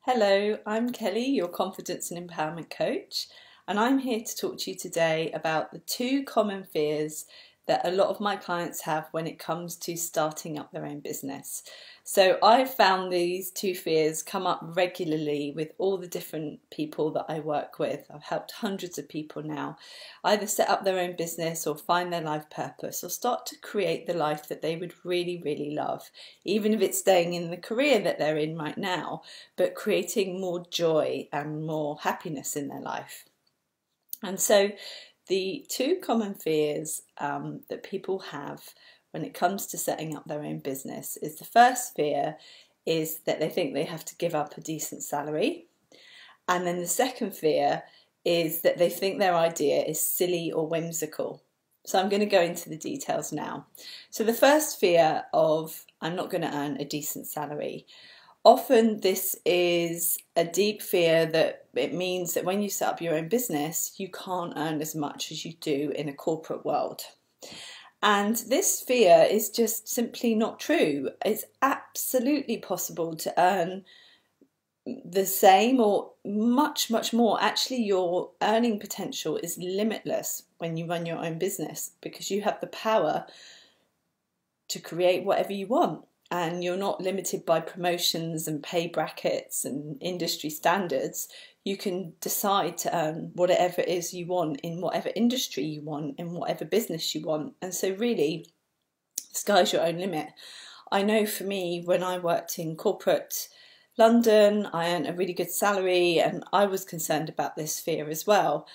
Hello, I'm Kelly, your confidence and empowerment coach, and I'm here to talk to you today about the two common fears that a lot of my clients have when it comes to starting up their own business. So I've found these two fears come up regularly with all the different people that I work with. I've helped hundreds of people now either set up their own business or find their life purpose or start to create the life that they would really, really love, even if it's staying in the career that they're in right now, but creating more joy and more happiness in their life. And so the two common fears that people have when it comes to setting up their own business is the first fear is that they think they have to give up a decent salary. And then the second fear is that they think their idea is silly or whimsical. So I'm going to go into the details now. So the first fear of I'm not going to earn a decent salary. Often this is a deep fear that it means that when you set up your own business, you can't earn as much as you do in a corporate world. And this fear is just simply not true. It's absolutely possible to earn the same or much, much more. Actually, your earning potential is limitless when you run your own business because you have the power to create whatever you want. And you're not limited by promotions and pay brackets and industry standards. You can decide to earn whatever it is you want in whatever industry you want, in whatever business you want. And so really, the sky's your own limit. I know for me, when I worked in corporate London, I earned a really good salary and I was concerned about this fear as well.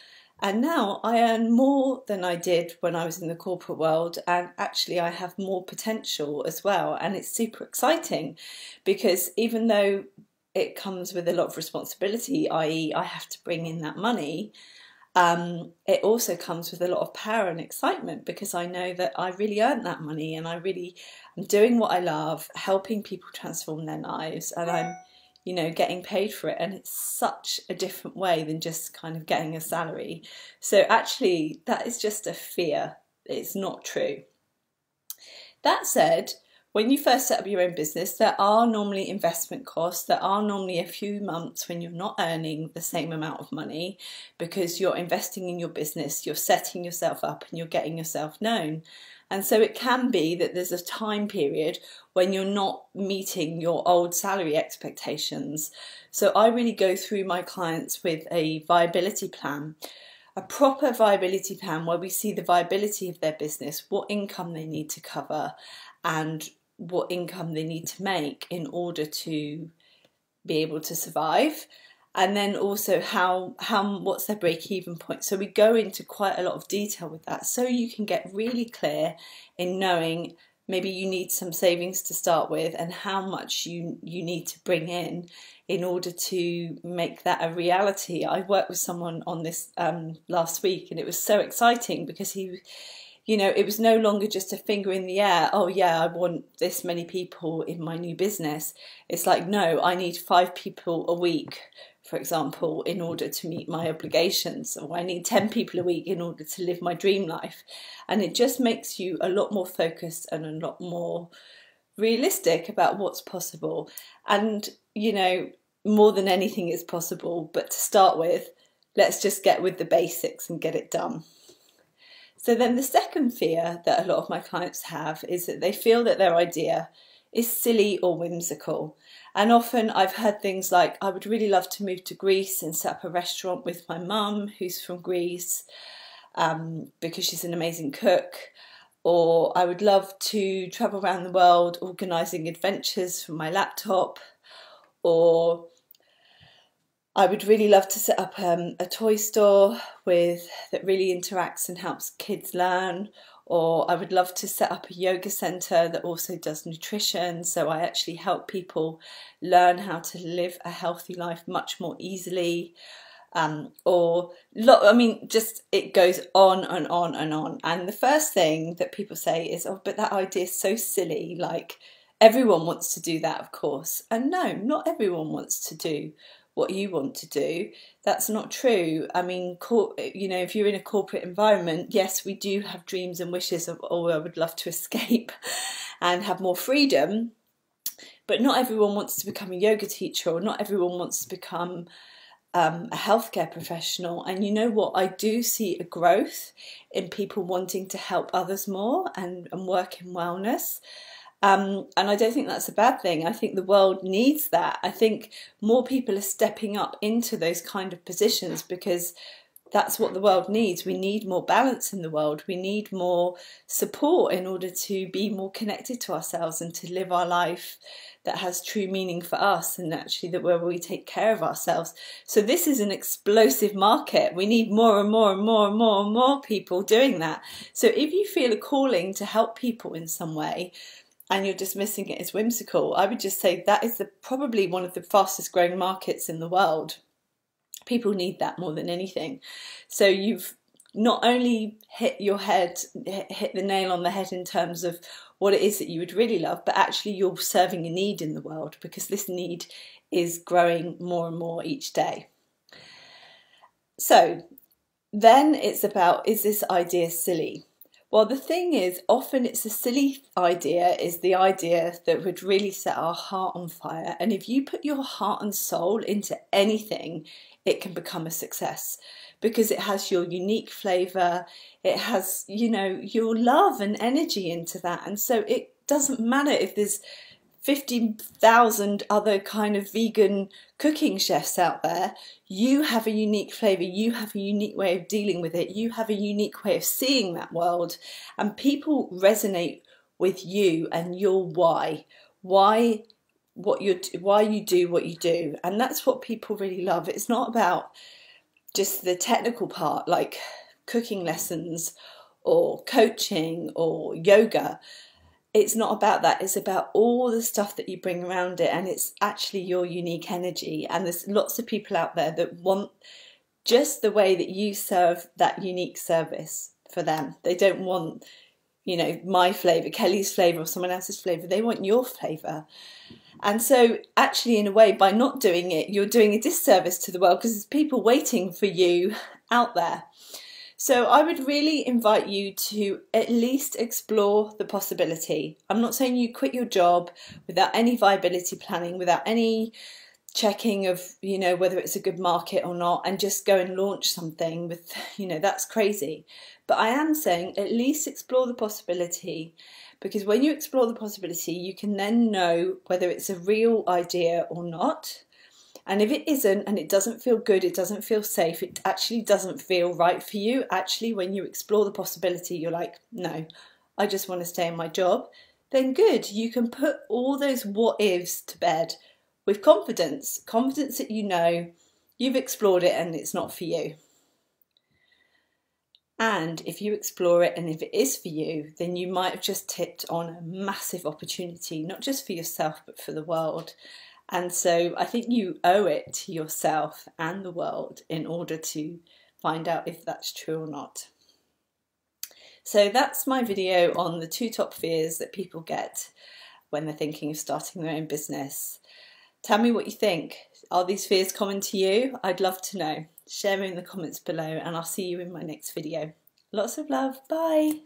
And now I earn more than I did when I was in the corporate world, and actually I have more potential as well. And it's super exciting because even though it comes with a lot of responsibility, i.e. I have to bring in that money, it also comes with a lot of power and excitement because I know that I really earned that money and I'm doing what I love, helping people transform their lives, and I'm getting paid for it, and it's such a different way than just kind of getting a salary. So actually that is just a fear. It's not true. That said, when you first set up your own business, there are normally investment costs. There are normally a few months when you're not earning the same amount of money because you're investing in your business, you're setting yourself up and you're getting yourself known. And so it can be that there's a time period when you're not meeting your old salary expectations. So I really go through my clients with a viability plan, a proper viability plan where we see the viability of their business, what income they need to cover and what income they need to make in order to be able to survive. And then also what's their break-even point. So we go into quite a lot of detail with that so you can get really clear in knowing maybe you need some savings to start with and how much you need to bring in order to make that a reality. I worked with someone on this last week and it was so exciting because it was no longer just a finger in the air. Oh yeah, I want this many people in my new business. It's like, no, I need 5 people a week, for example, in order to meet my obligations, or I need 10 people a week in order to live my dream life. And it just makes you a lot more focused and a lot more realistic about what's possible. And, more than anything is possible, but to start with, let's just get with the basics and get it done. So then the second fear that a lot of my clients have is that they feel that their idea is silly or whimsical. And often I've heard things like, I would really love to move to Greece and set up a restaurant with my mum, who's from Greece, because she's an amazing cook. Or I would love to travel around the world organising adventures from my laptop. Or I would really love to set up a toy store that really interacts and helps kids learn. Or I would love to set up a yoga centre that also does nutrition, so I actually help people learn how to live a healthy life much more easily. Just it goes on and on and on. And the first thing that people say is, oh, but that idea is so silly, like everyone wants to do that, of course. And no, not everyone wants to do what you want to do. That's not true. I mean, if you're in a corporate environment, yes, we do have dreams and wishes of, oh, I would love to escape and have more freedom. But not everyone wants to become a yoga teacher, or not everyone wants to become a healthcare professional. And you know what? I do see a growth in people wanting to help others more and work in wellness. And I don't think that's a bad thing. I think the world needs that. I think more people are stepping up into those kind of positions because that's what the world needs. We need more balance in the world. We need more support in order to be more connected to ourselves and to live our life that has true meaning for us, and actually that where we take care of ourselves. So this is an explosive market. We need more and more and more and more and more people doing that. So if you feel a calling to help people in some way, and you're dismissing it as whimsical, I would just say that is probably one of the fastest growing markets in the world. People need that more than anything. So you've not only hit the nail on the head in terms of what it is that you would really love, but actually you're serving a need in the world, because this need is growing more and more each day. So then it's about, is this idea silly? Well, the thing is, often it's a silly idea, is the idea that would really set our heart on fire. And if you put your heart and soul into anything, it can become a success, because it has your unique flavour, it has, you know, your love and energy into that. And so it doesn't matter if there's 50,000 other kind of vegan cooking chefs out there. You have a unique flavour, you have a unique way of dealing with it, you have a unique way of seeing that world, and people resonate with you and your why you do what you do. And that's what people really love. It's not about just the technical part like cooking lessons or coaching or yoga. It's not about that. It's about all the stuff that you bring around it, and it's actually your unique energy. And there's lots of people out there that want just the way that you serve that unique service for them. They don't want, you know, my flavour, Kelly's flavour, or someone else's flavour. They want your flavour. And so actually, in a way, by not doing it, you're doing a disservice to the world, because there's people waiting for you out there. So I would really invite you to at least explore the possibility. I'm not saying you quit your job without any viability planning, without any checking of, you know, whether it's a good market or not, and just go and launch something with, you know, that's crazy. But I am saying at least explore the possibility, because when you explore the possibility, you can then know whether it's a real idea or not. And if it isn't, and it doesn't feel good, it doesn't feel safe, it actually doesn't feel right for you, actually when you explore the possibility, you're like, no, I just want to stay in my job, then good, you can put all those what ifs to bed with confidence that you know you've explored it and it's not for you. And if you explore it and if it is for you, then you might have just tipped on a massive opportunity, not just for yourself, but for the world. And so I think you owe it to yourself and the world in order to find out if that's true or not. So that's my video on the 2 top fears that people get when they're thinking of starting their own business. Tell me what you think. Are these fears common to you? I'd love to know. Share them in the comments below, and I'll see you in my next video. Lots of love. Bye.